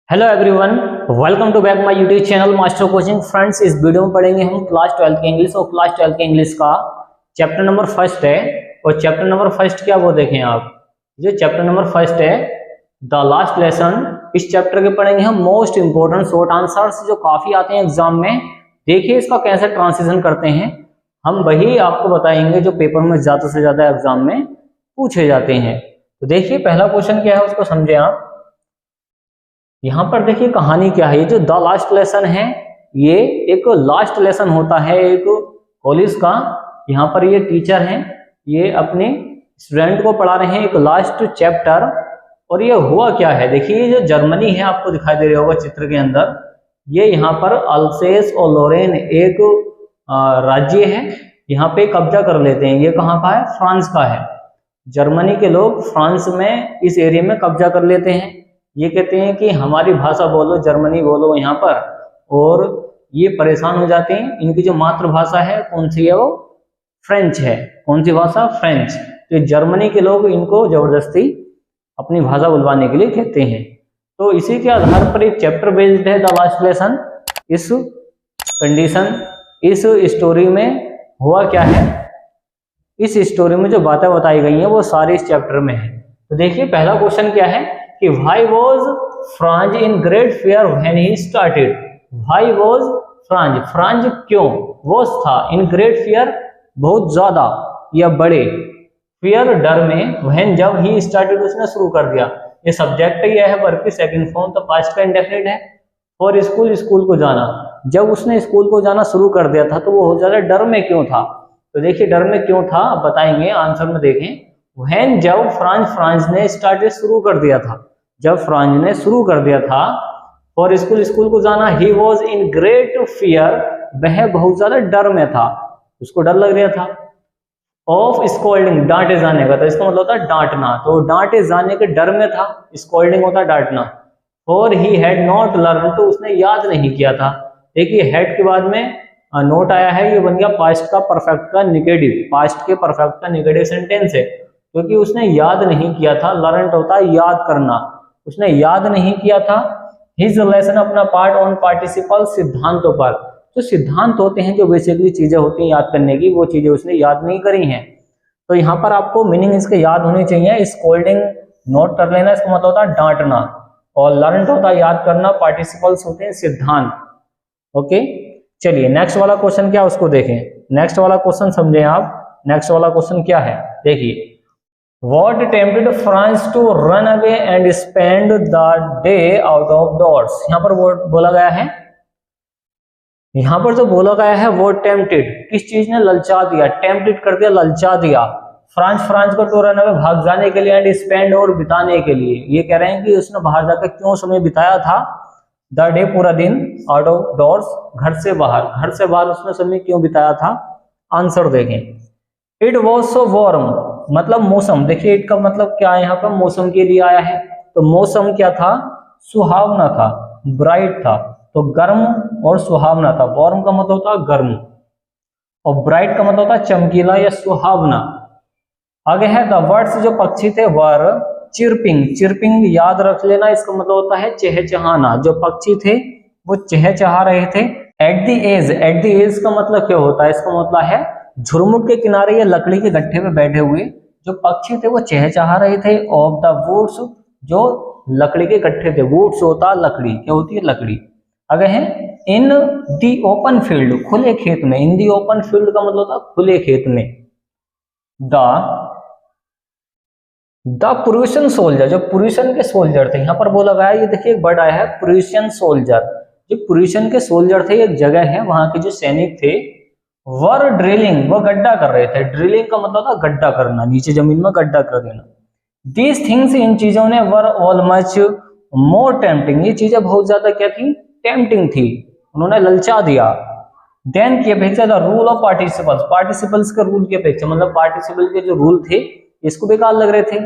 Hello everyone, welcome to back my YouTube channel master coaching. Friends, इस video में पढ़ेंगे हम क्लास 12 के इंग्लिश और क्लास 12 के इंग्लिश का चैप्टर नंबर फर्स्ट है। और चैप्टर नंबर फर्स्ट क्या वो देखें आप, जो चैप्टर नंबर फर्स्ट है द लास्ट लेसन। इस चैप्टर के पढ़ेंगे हम मोस्ट इंपोर्टेंट शॉर्ट आंसर्स जो काफी आते हैं एग्जाम में। देखिए इसका कैसे ट्रांसलेशन करते हैं, हम वही आपको बताएंगे जो पेपर में ज्यादा से ज्यादा एग्जाम में पूछे जाते हैं। तो देखिए पहला क्वेश्चन क्या है उसको समझे आप। यहाँ पर देखिए कहानी क्या है। ये जो द लास्ट लेसन है ये एक लास्ट लेसन होता है एक कॉलेज का। यहाँ पर ये टीचर हैं, ये अपने स्टूडेंट को पढ़ा रहे हैं एक लास्ट चैप्टर। और ये हुआ क्या है, देखिए ये जो जर्मनी है आपको दिखाई दे रहा होगा चित्र के अंदर, ये यहाँ पर अल्सेस और लोरेन एक राज्य है, यहाँ पे कब्जा कर लेते हैं। ये कहाँ का है, फ्रांस का है। जर्मनी के लोग फ्रांस में इस एरिया में कब्जा कर लेते हैं। ये कहते हैं कि हमारी भाषा बोलो, जर्मनी बोलो यहाँ पर, और ये परेशान हो जाते हैं। इनकी जो मातृभाषा है कौन सी है, वो फ्रेंच है। कौन सी भाषा, फ्रेंच। तो जर्मनी के लोग इनको जबरदस्ती अपनी भाषा बुलवाने के लिए कहते हैं। तो इसी के आधार पर एक चैप्टर बेस्ड है द लास्ट लेसन। इस कंडीशन, इस स्टोरी में हुआ क्या है, इस स्टोरी में जो बातें बताई गई हैं वो सारी इस चैप्टर में है। तो देखिए पहला क्वेश्चन क्या है कि why was Franz in great fear when he started? Why was Franz? Franz क्यों, was था, in great fear बहुत ज्यादा या बड़े, fear डर में, when जब he started उसने शुरू कर दिया। ये सब्जेक्ट ही है, वर्ब की सेकंड फॉर्म, तो पास्ट का इंडेफिनिट है। और स्कूल, स्कूल को जाना, जब उसने स्कूल को जाना शुरू कर दिया था तो वो हो ज्यादा डर में क्यों था। तो देखिए डर में क्यों था अब बताएंगे, आंसर में देखें। when जब फ्रांज ने स्टार्टेड शुरू कर दिया था, जब फ्रांज ने शुरू कर दिया था और स्कूल, स्कूल को जाना, he was in great fear, वह बहुत ज्यादा डर में था, उसको डर लग रहा था। ऑफ स्कोल्डिंग, डांटे जाने का, तो इसका मतलब होता है डांटना, तो डांटे जाने के डर में था। स्कोल्डिंग होता है डांटना। और ही हैड नॉट लर्न, तो उसने याद नहीं किया था। देखिए हैड के बाद में नोट आया है, ये बन गया पास्ट का परफेक्ट का निगेटिव, पास्ट के परफेक्ट का निगेटिव सेंटेंस है, क्योंकि उसने याद नहीं किया था। लर्न होता है याद करना, उसने याद नहीं किया था। हिज लेसन, अपना पार्ट ऑन पार्टिसिपल, सिद्धांतों पर। जो सिद्धांत होते हैं, जो बेसिकली चीजें होती हैं याद करने की, वो चीजें उसने याद नहीं करी हैं। तो यहाँ पर आपको मीनिंग इसके याद होनी चाहिए। स्कोल्डिंग नोट कर लेना, इसका मतलब होता है डांटना, और लर्न होता है याद करना, पार्टिसिपल्स होते हैं सिद्धांत। ओके चलिए नेक्स्ट वाला क्वेश्चन क्या उसको देखें। नेक्स्ट वाला क्वेश्चन समझें आप। नेक्स्ट वाला क्वेश्चन क्या है देखिए। What tempted Franz to run away and spend the day out of doors? यहाँ पर वो बोला गया है, यहाँ पर जो बोला गया है वो टेम्पटेड, किस चीज ने ललचा दिया, टेम्पटेड कर दिया, ललचा दिया फ्रांज को टू रन अवे, भाग जाने के लिए, एंड स्पेंड और बिताने के लिए। ये कह रहे हैं कि उसने बाहर जाकर क्यों समय बिताया था, द डे पूरा दिन, आउट ऑफ डोर्स घर से बाहर, घर से बाहर उसने समय क्यों बिताया था। आंसर देखें। इट वॉज सो वार्म, मतलब मौसम, देखिए इट का मतलब क्या है, यहाँ पर मौसम के लिए आया है। तो मौसम क्या था, सुहावना था, ब्राइट था, तो गर्म और सुहावना था। वार्म का मतलब होता है गर्म, और ब्राइट का मतलब होता है चमकीला या सुहावना। आगे है द वर्ड्स, जो पक्षी थे, वर चिरपिंग, चिरपिंग याद रख लेना, इसका मतलब होता है चहचहाना। जो पक्षी थे वो चहचहा रहे थे। At the age, at the age का मतलब क्या होता है, इसका मतलब है झुरमुट के किनारे या लकड़ी के गट्ठे पे बैठे हुए जो पक्षी थे वो चहचहा रहे थे। ऑफ द वुड्स, जो लकड़ी के गट्ठे थे, वुड्स होता है लकड़ी, क्या होती है लकड़ी। आगे है इन दी ओपन फील्ड, खुले खेत में। इन दी ओपन फील्ड का मतलब होता है खुले खेत में। द प्रूशियन सोल्जर, जो प्रूशियन के सोल्जर थे, यहाँ पर बोला गया है, ये देखिए एक वर्ड आया है प्रूशियन सोल्जर। जो प्रूशियन के सोल्जर थे, एक जगह है, वहां के जो सैनिक थे, वर ड्रिलिंग, वो गड्ढा कर रहे थे। ड्रिलिंग का मतलब था गड्ढा करना, नीचे जमीन में गड्ढा कर देना। दीज थिंग्स, इन चीजों ने, were all much more tempting, ये चीजें बहुत ज्यादा क्या थी, टेम्पटिंग थी, उन्होंने ललचा दिया। देन की अपेक्षा the rule of participles, participles के रूल की अपेक्षा, मतलब पार्टिसिपल के जो रूल थे इसको बेकार लग रहे थे।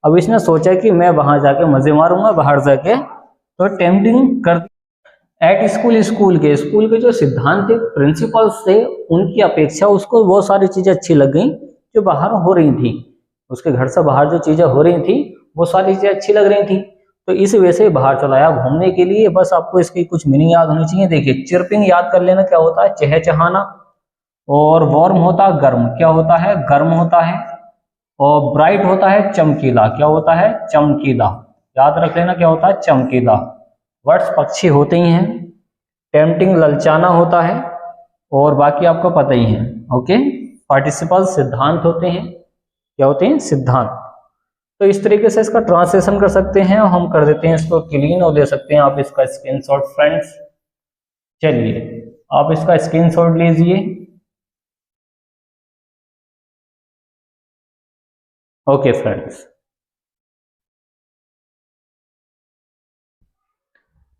अब इसने सोचा कि मैं वहां जाके मजे मारूंगा, बाहर जाके, तो टेम्पटिंग कर। एट स्कूल, स्कूल के जो सिद्धांत थे, प्रिंसिपल्स थे, उनकी अपेक्षा उसको वो सारी चीजें अच्छी लग गई जो बाहर हो रही थी। उसके घर से बाहर जो चीजें हो रही थी वो सारी चीजें अच्छी लग रही थी। तो इस वजह से बाहर चला आया घूमने के लिए। बस आपको इसकी कुछ मीनिंग याद होनी चाहिए। देखिए चिरपिंग याद कर लेना, क्या होता है, चहचहाना। और वार्म होता है गर्म, क्या होता है, गर्म होता है। और ब्राइट होता है चमकीला, क्या होता है, चमकीला। याद रख लेना क्या होता है, चमकीला। वर्ड्स पक्षी होते ही हैं। टेम्पटिंग ललचाना होता है। और बाकी आपको पता ही है। ओके, पार्टिसिपल सिद्धांत होते हैं, क्या होते हैं, सिद्धांत। तो इस तरीके से इसका ट्रांसलेशन कर सकते हैं। हम कर देते हैं इसको क्लीन और ले सकते हैं आप इसका स्क्रीनशॉट फ्रेंड्स। चलिए आप इसका स्क्रीनशॉट लीजिए। ओके फ्रेंड्स,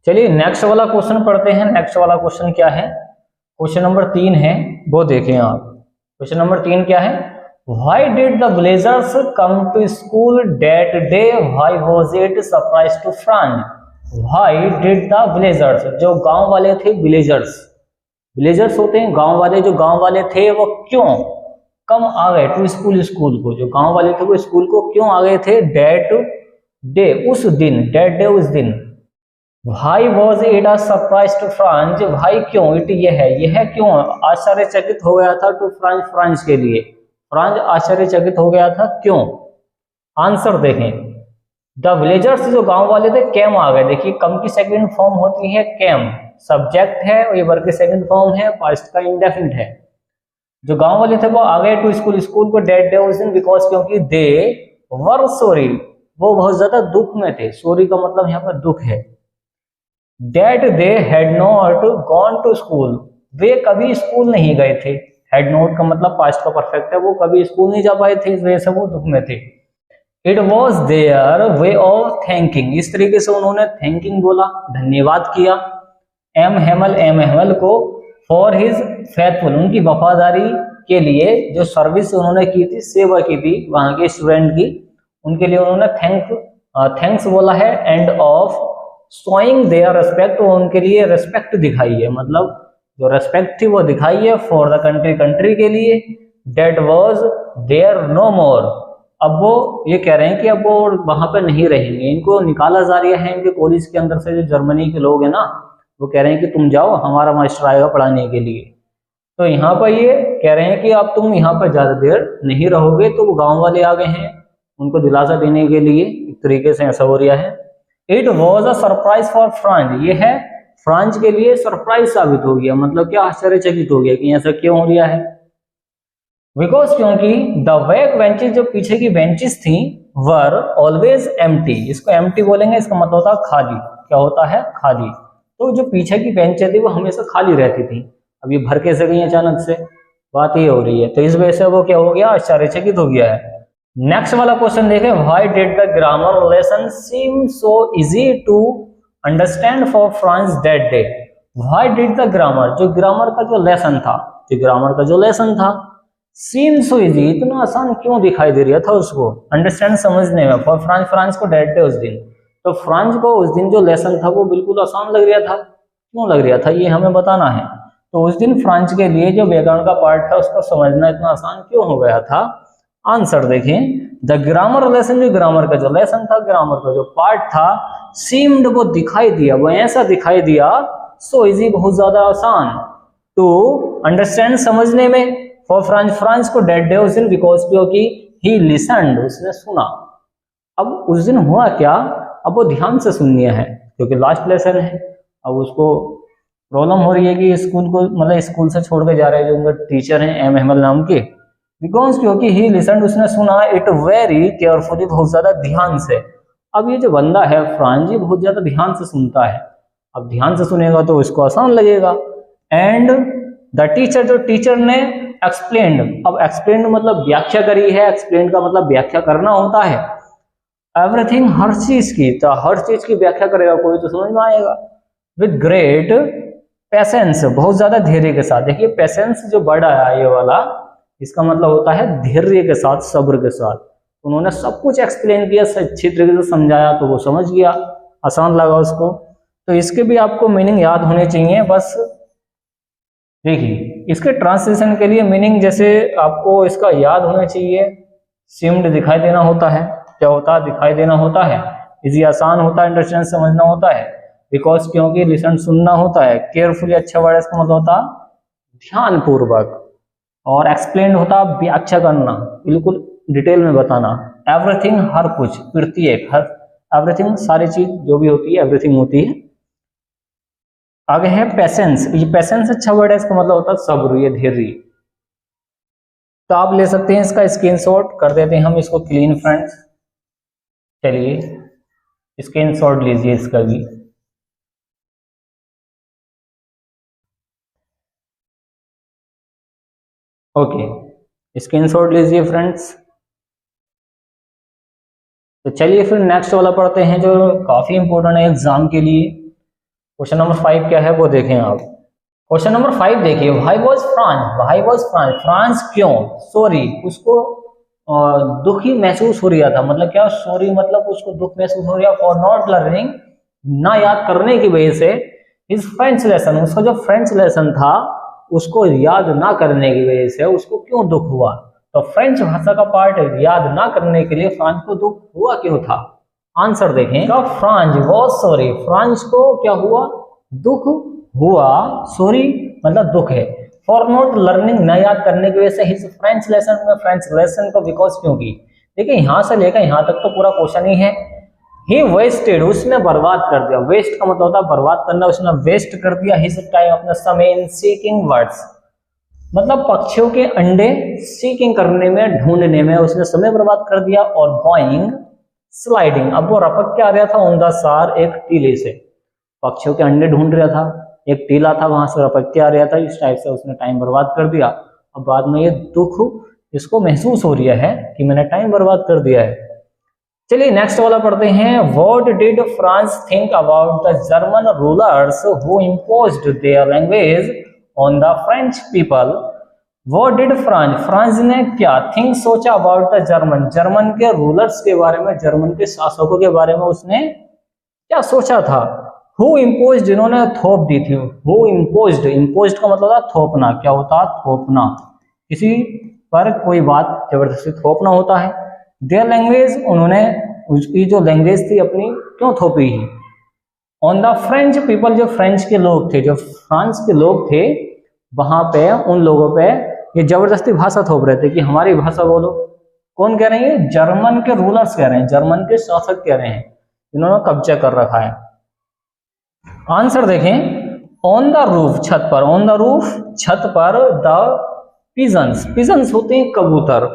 चलिए नेक्स्ट वाला क्वेश्चन पढ़ते हैं। नेक्स्ट वाला क्वेश्चन क्या है, क्वेश्चन नंबर 3 है, वो देखें आप। क्वेश्चन नंबर 3 क्या है, Why did the villagers come to school that day? Why was it surprise to Franz? Why did the villagers, जो गांव वाले थे, विलेजर्स होते हैं गांव वाले, जो गांव वाले थे वो क्यों कम आ गए टू स्कूल को, जो गांव वाले थे वो स्कूल को क्यों आ गए थे, डेट डे, उस दिन, डेट डे, उस दिन। भाई was it a surprise to France, भाई क्यों, इट यह क्यों आश्चर्यचकित हो गया था टू फ्रांस के लिए, फ्रांस आश्चर्यचकित हो गया था क्यों। आंसर देखें, द विलेजर्स जो गांव वाले थे कैम आ गए। देखिए कम की सेकंड फॉर्म होती है कैम, सब्जेक्ट है और ये वर्ब की सेकंड फॉर्म है, पास्ट का इंडेफिनिट है। जो गांव वाले थे वो आ गए टू स्कूल को डेट डे उस दिन, बिकॉज क्योंकि दे वर सॉरी, वो बहुत ज्यादा दुख में थे। सॉरी का मतलब यहाँ पर दुख है। That they had not gone to school, वे कभी स्कूल नहीं गए थे। हैड नॉट का मतलब पास्ट का परफेक्ट है, वो कभी स्कूल नहीं जा पाए थे, इस वजह से वो दुख में थे। It was their way of thanking, इस तरीके से उन्होंने थैंकिंग बोला, धन्यवाद किया एम हेमल को, फॉर हिज फेथफुल, उनकी वफादारी के लिए, जो सर्विस उन्होंने की थी, सेवा की थी वहां के स्टूडेंट की, उनके लिए उन्होंने थैंक्स बोला है। End of showing there respect, उनके लिए रेस्पेक्ट दिखाई है, मतलब जो रेस्पेक्ट थी वो दिखाई है फॉर द कंट्री के लिए। डेट वॉज देयर नो मोर, अब वो ये कह रहे हैं कि अब वो वहां पे नहीं रहेंगे, इनको निकाला जा रहा है इनके कॉलेज के अंदर से। जो जर्मनी के लोग हैं ना, वो कह रहे हैं कि तुम जाओ, हमारा मास्टर आएगा पढ़ाने के लिए। तो यहाँ पर ये कह रहे हैं कि अब तुम यहाँ पर ज्यादा देर नहीं रहोगे। तो वो गाँव वाले आ गए हैं उनको दिलासा देने के लिए, एक तरीके से ऐसा हो रहा है। It was a surprise for France, ये है फ्रांस के लिए सरप्राइज साबित हो गया, मतलब क्या आश्चर्यचकित हो गया कि ऐसा क्यों हो रहा है। बिकॉज क्योंकि द बैक बेंचेस, जो पीछे की बेंचेस थी, वर ऑलवेज एम्प्टी, इसको एम्प्टी बोलेंगे, इसका मतलब होता है खाली, क्या होता है, खाली। तो जो पीछे की बेंचें थी वो हमेशा खाली रहती थी, अब ये भर कैसे गई अचानक से, बात ये हो रही है। तो इस वजह से वो क्या हो गया, आश्चर्यचकित हो गया है। नेक्स्ट वाला क्वेश्चन देखें, why did the grammar lesson seem so easy to understand for France that day. Why did the grammar, जो ग्रामर का जो लेसन था, सीम सो इजी, इतना आसान क्यों दिखाई दे रहा था उसको अंडरस्टैंड समझने में, फॉर फ्रांस को डेट डे उस दिन। तो फ्रांस को उस दिन जो लेसन था वो बिल्कुल आसान लग रहा था, क्यों लग रहा था ये हमें बताना है। तो उस दिन फ्रांस के लिए जो व्याकरण का पार्ट था उसको समझना इतना आसान क्यों हो गया था। आंसर देखें, द ग्रामर लेसन, जो ग्रामर का जो लेसन था, ग्रामर का जो पार्ट था, सीम्ड, वो दिखाई दिया, वो ऐसा दिखाई दिया, सो इजी, बहुत ज्यादा आसान, टू अंडरस्टैंड समझने में, फॉर फ्रांस को डेट डे उस दिन, बिकॉज क्योंकि ही लिसनड, उसने सुना। अब उस दिन हुआ क्या, अब वो ध्यान से सुननी है क्योंकि लास्ट लेसन है। अब उसको प्रॉब्लम हो रही है कि स्कूल को, मतलब स्कूल से छोड़ के जा रहे हैं जो उनके टीचर हैं एम हेमल नाम के, बिकॉज क्योंकि ही लिसनड, उसने सुना, इट वेरी केयरफुली, बहुत ज्यादा ध्यान से। अब ये जो बंदा है फ्रांस, ये बहुत ज्यादा ध्यान से सुनता है, अब ध्यान से सुनेगा तो इसको आसान लगेगा। एंड द टीचर, जो टीचर ने एक्सप्लेन्ड, अब एक्सप्लेन्ड मतलब व्याख्या करी है, एक्सप्लेन का मतलब व्याख्या करना होता है, एवरीथिंग, हर चीज की, तो हर चीज की व्याख्या करेगा कोई तो समझ में आएगा। विद ग्रेट पेशेंस, बहुत ज्यादा धैर्य के साथ। देखिए पेशेंस जो वर्ड आया ये वाला, इसका मतलब होता है धैर्य के साथ, सब्र के साथ। उन्होंने सब कुछ एक्सप्लेन किया, अच्छी तरीके से समझाया तो वो समझ गया, आसान लगा उसको। तो इसके भी आपको मीनिंग याद होने चाहिए। बस देखिए इसके ट्रांसलेशन के लिए मीनिंग जैसे आपको इसका याद होना चाहिए, सीम्ड दिखाई देना होता है, क्या होता है, दिखाई देना होता है। इजी आसान होता है, अंडरस्टैंड समझना होता है, बिकॉज क्योंकि लिसन सुनना होता है, केयरफुली अच्छा वर्ड इसका मतलब होता ध्यान पूर्वक, और एक्सप्लेन होता व्याख्या करना, बिल्कुल डिटेल में बताना, एवरीथिंग हर कुछ, प्रत्येक हर, एवरीथिंग सारी चीज जो भी होती है एवरीथिंग होती है। आगे है पेशेंस, ये पेशेंस अच्छा वर्ड है, इसका मतलब होता है सब्र, ये धैर्य। तो आप ले सकते हैं इसका स्क्रीनशॉट, कर देते हैं हम इसको क्लीन फ्रेंड्स। चलिए स्क्रीनशॉट लीजिए इसका भी। ओके, स्क्रीनशॉट लीजिए फ्रेंड्स। तो चलिए फिर नेक्स्ट वाला पढ़ते हैं जो काफी इंपॉर्टेंट है एग्जाम के लिए। क्वेश्चन नंबर 5 क्या है वो देखें आप। क्वेश्चन नंबर 5 देखिए, why was France, why was France, France क्यों सॉरी, उसको दुखी महसूस हो रहा था, मतलब क्या सॉरी मतलब उसको दुख महसूस हो रहा फॉर नॉट लर्निंग, ना याद करने की वजह से, इस फ्रेंच लेसन, उसका जो फ्रेंच लेसन था उसको याद ना करने की वजह से उसको क्यों दुख हुआ। तो फ्रेंच भाषा का पार्ट याद ना करने के लिए फ्रांस को दुख हुआ क्यों था। आंसर देखें, का फ्रांस वॉज सॉरी, फ्रांस को क्या हुआ, दुख हुआ, सॉरी मतलब दुख है, फॉर नॉट लर्निंग न याद करने की वजह से हिज फ्रेंच लेसन में, फ्रेंच लेसन को बिकॉज क्योंकि, देखिए यहां से लेकर यहां तक तो पूरा क्वेश्चन ही है। ही वेस्टेड, उसने बर्बाद कर दिया, वेस्ट का मतलब होता है बर्बाद करना, उसने वेस्ट कर दिया हिज टाइम, अपना समय, इन सीकिंग वर्ड्स, मतलब पक्षियों के अंडे सीकिंग करने में, ढूंढने में उसने समय बर्बाद कर दिया, और गोइंग स्लाइडिंग, अब वो रपक के आ रहा था ऑन द सार, एक टीले से, पक्षियों के अंडे ढूंढ रहा था, एक टीला था वहां से रपक के आ रहा था, इस टाइप से उसने टाइम बर्बाद कर दिया। अब बाद में ये दुख इसको महसूस हो रहा है कि मैंने टाइम बर्बाद कर दिया है। चलिए नेक्स्ट वाला पढ़ते हैं, what did France think about the German rulers who imposed their language on the French people. What did France, France ने क्या थिंक सोचा अबाउट द जर्मन, जर्मन के रूलर्स के बारे में, जर्मन के शासकों के बारे में उसने क्या सोचा था। हु इम्पोज्ड, जिन्होंने थोप दी थी, हु इम्पोज्ड, इम्पोज्ड का मतलब था थोपना, क्या होता थोपना, किसी पर कोई बात जबरदस्ती थोपना होता है। देयर लैंग्वेज, उन्होंने उसकी जो लैंग्वेज थी अपनी क्यों थोपी ही। ऑन द फ्रेंच पीपल, जो फ्रेंच के लोग थे, जो फ्रांस के लोग थे वहां पे, उन लोगों पे ये जबरदस्ती भाषा थोप रहे थे कि हमारी भाषा बोलो। कौन कह रहे हैं, जर्मन के रूलर्स कह रहे हैं, जर्मन के शासक कह रहे हैं, इन्होंने कब्जा कर रखा है। आंसर देखें, ऑन द रूफ, छत पर, ऑन द रूफ छत पर, द पिजन्स, पिजन्स होते हैं कबूतर,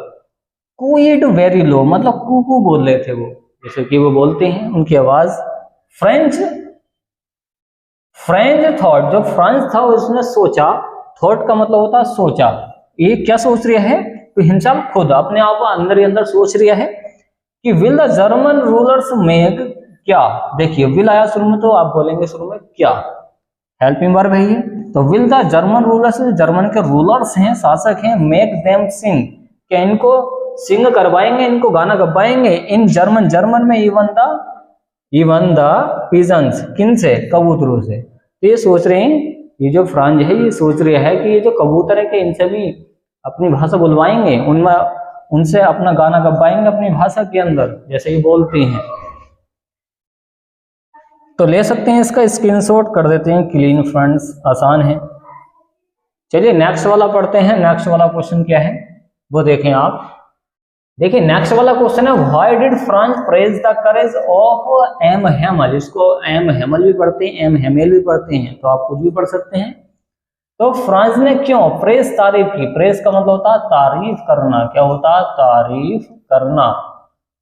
क्वीड वेरी लो, मतलब कू बोल रहे थे वो, जैसे कि वो बोलते हैं उनकी आवाज। फ्रेंच, फ्रेंच थॉट, जो फ्रांस था उसने सोचा, थॉट का मतलब होता है सोचा, ये क्या सोच रहा है, तो हिमसेल्फ खुद अपने आप अंदर ही अंदर सोच रहा है कि will the German rulers make, क्या, देखिए विल आया शुरू में तो आप बोलेंगे शुरू में क्या, हेल्पिंग वर्ब है ये, तो will the German rulers, German के रूलर्स हैं, शासक हैं, मेक देम सिंग, क्या इनको सिंग करवाएंगे, इनको गाना गवाएंगे, इन जर्मन, जर्मन में इवन द पिजन्स, किन से, कबूतरों से। तो ये सोच रहे हैं, ये जो फ्रांस है ये सोच रहा है कि ये जो कबूतर है कि इनसे भी अपनी भाषा बुलवाएंगे, उनमें उनसे अपना गाना गवाएंगे अपनी भाषा के अंदर, जैसे ही बोलते हैं। तो ले सकते हैं इसका स्क्रीनशॉट, कर देते हैं क्लीन फ्रेंड्स, आसान है। चलिए नेक्स्ट वाला पढ़ते हैं, नेक्स्ट वाला क्वेश्चन क्या है वो देखें आप। देखिए नेक्स्ट वाला क्वेश्चन है, why did France praise the courage of M Hamel, इसको एम हेमल भी पढ़ते हैं, एम हेमेल भी पढ़ते हैं, तो आप कुछ भी पढ़ सकते हैं। तो फ्रांस ने क्यों प्रेज, तारीफ की, प्रेज का मतलब होता है तारीफ करना, क्या होता है तारीफ करना,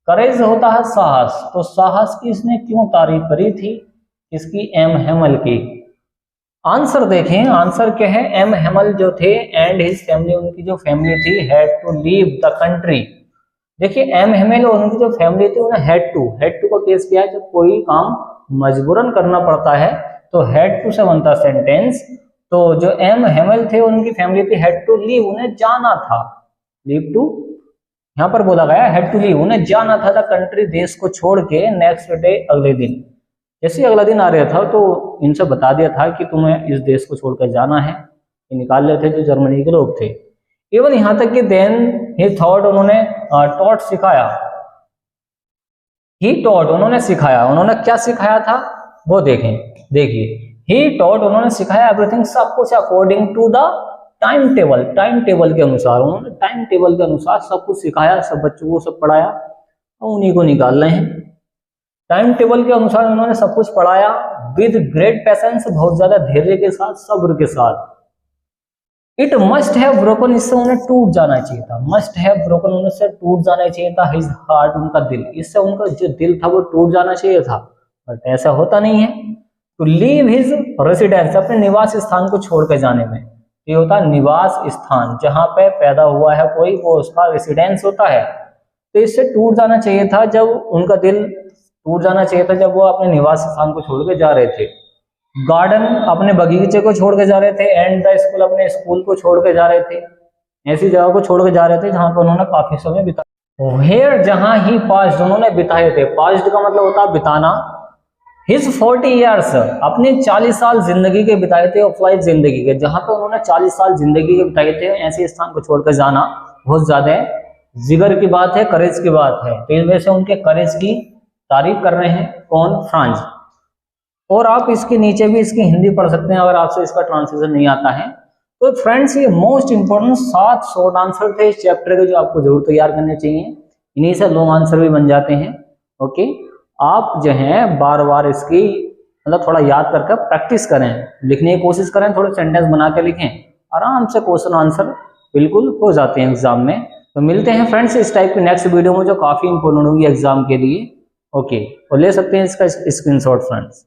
करेज होता है साहस, तो साहस की इसने क्यों तारीफ करी थी, इसकी, एम हेमल की। आंसर देखें, आंसर क्या है, एम हेमल जो थे एंड हिज फैमिली, उनकी जो फैमिली थी, had to leave the country. देखिए एम हेमल और उनकी जो फैमिली थी उन्हें हैड टू का केस किया है, जब कोई काम मजबूरन करना पड़ता है तो हैड टू से बनता सेंटेंस। तो जो एम हेमल थे उनकी फैमिली थी, हैड टू लीव, उन्हें जाना था, लीव टू यहाँ पर बोला गया, हैड टू लीव, उन्हें जाना था, द कंट्री, देश को छोड़ के, नेक्स्ट डे, अगले दिन। जैसे अगला दिन आ रहा था तो इनसे बता दिया था कि तुम्हें इस देश को छोड़कर जाना है, ये निकाल लेते थे जो जर्मनी के लोग थे। इवन यहाँ तक कि देन ही थॉट, उन्होंने टॉट सिखाया, ही टॉट उन्होंने सिखाया, उन्होंने क्या सिखाया था वो देखें, देखिए ही टॉट उन्होंने सिखाया एवरीथिंग सब कुछ according to the time table, time table के अनुसार, उन्होंने टाइम टेबल के अनुसार सब कुछ सिखाया, सब बच्चों को सब पढ़ाया, और उन्हीं को निकाल रहे हैं। टाइम टेबल के अनुसार उन्होंने सब कुछ पढ़ाया विद ग्रेट पेशेंस, बहुत ज्यादा धैर्य के साथ, सब्र के साथ। इट मस्ट हैव ब्रोकन, इससे उन्हें टूट जाना चाहिए था, मस्ट हैव ब्रोकन उनसे टूट जाना चाहिए था, हिज हार्ट उनका दिल, इससे उनका जो दिल था वो टूट जाना चाहिए था, बट ऐसा होता नहीं है। टू लीव हिज रेसिडेंस, अपने निवास स्थान को छोड़ कर जाने में, ये होता है निवास स्थान, जहां पे पैदा हुआ है कोई वो उसका रेसिडेंस होता है, तो इससे टूट जाना चाहिए था, जब उनका दिल टूट जाना चाहिए था जब वो अपने निवास स्थान को छोड़ के जा रहे थे। गार्डन अपने बगीचे को छोड़ के जा रहे थे, एंड द स्कूल अपने स्कूल को छोड़ के जा रहे थे, ऐसी जगह को छोड़ के जा रहे थे जहां पर उन्होंने काफी समय बिताया। वेयर जहां ही पास्ट उन्होंने बिताए थे, पास्ट का मतलब होता है बिताना। हिज 40 ईयर्स अपने 40 साल जिंदगी के बिताए थे, ऑफ लाइफ जिंदगी के, जहां पर उन्होंने 40 साल जिंदगी के बिताए थे, ऐसे स्थान को छोड़कर जाना बहुत ज्यादा जिगर की बात है, करेज की बात है। तो इस वजह से उनके करेज की तारीफ कर रहे हैं कौन, फ्रांज। और आप इसके नीचे भी इसकी हिंदी पढ़ सकते हैं अगर आपसे इसका ट्रांसलेशन नहीं आता है। तो फ्रेंड्स ये मोस्ट इंपोर्टेंट 7 शॉर्ट आंसर थे इस चैप्टर के, जो आपको जरूर तैयार करने चाहिए, इन्हीं से लॉन्ग आंसर भी बन जाते हैं। ओके, आप जो है बार बार इसकी मतलब थोड़ा याद करके प्रैक्टिस करें, लिखने की कोशिश करें, थोड़े सेंटेंस बना के लिखें, आराम से क्वेश्चन आंसर बिल्कुल हो जाते हैं एग्जाम में। तो मिलते हैं फ्रेंड्स इस टाइप की नेक्स्ट वीडियो में, जो काफी इंपॉर्टेंट होगी एग्जाम के लिए। ओके, और ले सकते हैं इसका स्क्रीनशॉट फ्रेंड्स।